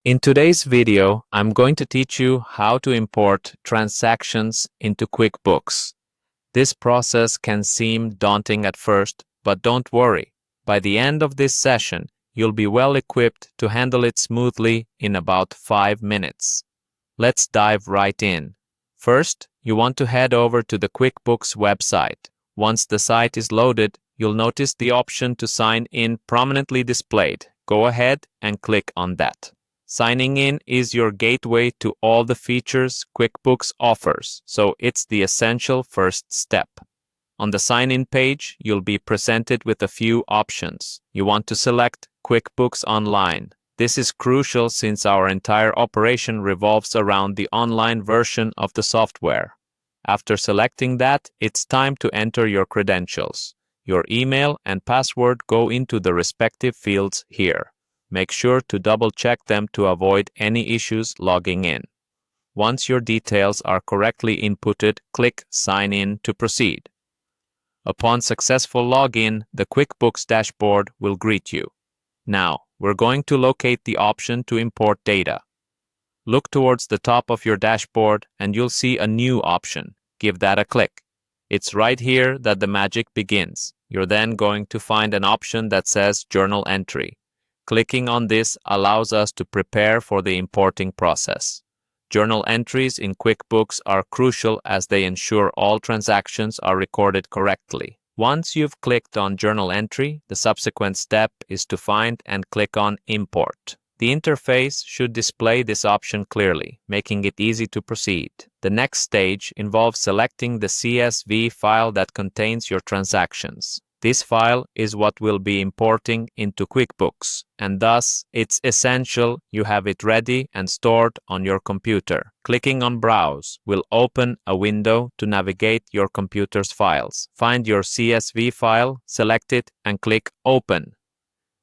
In today's video, I'm going to teach you how to import transactions into QuickBooks. This process can seem daunting at first, but don't worry. By the end of this session, you'll be well equipped to handle it smoothly in about 5 minutes. Let's dive right in. First, you want to head over to the QuickBooks website. Once the site is loaded, you'll notice the option to sign in prominently displayed. Go ahead and click on that. Signing in is your gateway to all the features QuickBooks offers, so it's the essential first step. On the sign-in page, you'll be presented with a few options. You want to select QuickBooks Online. This is crucial since our entire operation revolves around the online version of the software. After selecting that, it's time to enter your credentials. Your email and password go into the respective fields here. Make sure to double-check them to avoid any issues logging in. Once your details are correctly inputted, click Sign In to proceed. Upon successful login, the QuickBooks dashboard will greet you. Now, we're going to locate the option to import data. Look towards the top of your dashboard and you'll see a new option. Give that a click. It's right here that the magic begins. You're then going to find an option that says Journal Entry. Clicking on this allows us to prepare for the importing process. Journal entries in QuickBooks are crucial as they ensure all transactions are recorded correctly. Once you've clicked on Journal Entry, the subsequent step is to find and click on Import. The interface should display this option clearly, making it easy to proceed. The next stage involves selecting the CSV file that contains your transactions. This file is what we'll be importing into QuickBooks, and thus it's essential you have it ready and stored on your computer. Clicking on Browse will open a window to navigate your computer's files. Find your CSV file, select it, and click Open.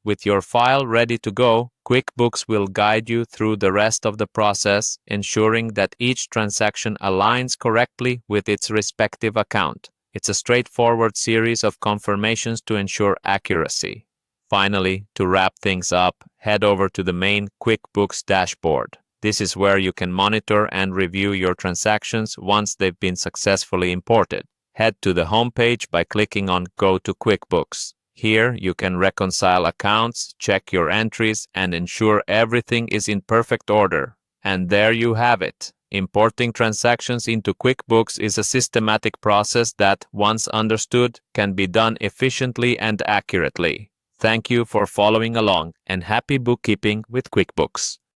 With your file ready to go, QuickBooks will guide you through the rest of the process, ensuring that each transaction aligns correctly with its respective account. It's a straightforward series of confirmations to ensure accuracy. Finally, to wrap things up, head over to the main QuickBooks dashboard. This is where you can monitor and review your transactions once they've been successfully imported. Head to the home page by clicking on Go to QuickBooks. Here, you can reconcile accounts, check your entries, and ensure everything is in perfect order. And there you have it. Importing transactions into QuickBooks is a systematic process that, once understood, can be done efficiently and accurately. Thank you for following along, and happy bookkeeping with QuickBooks.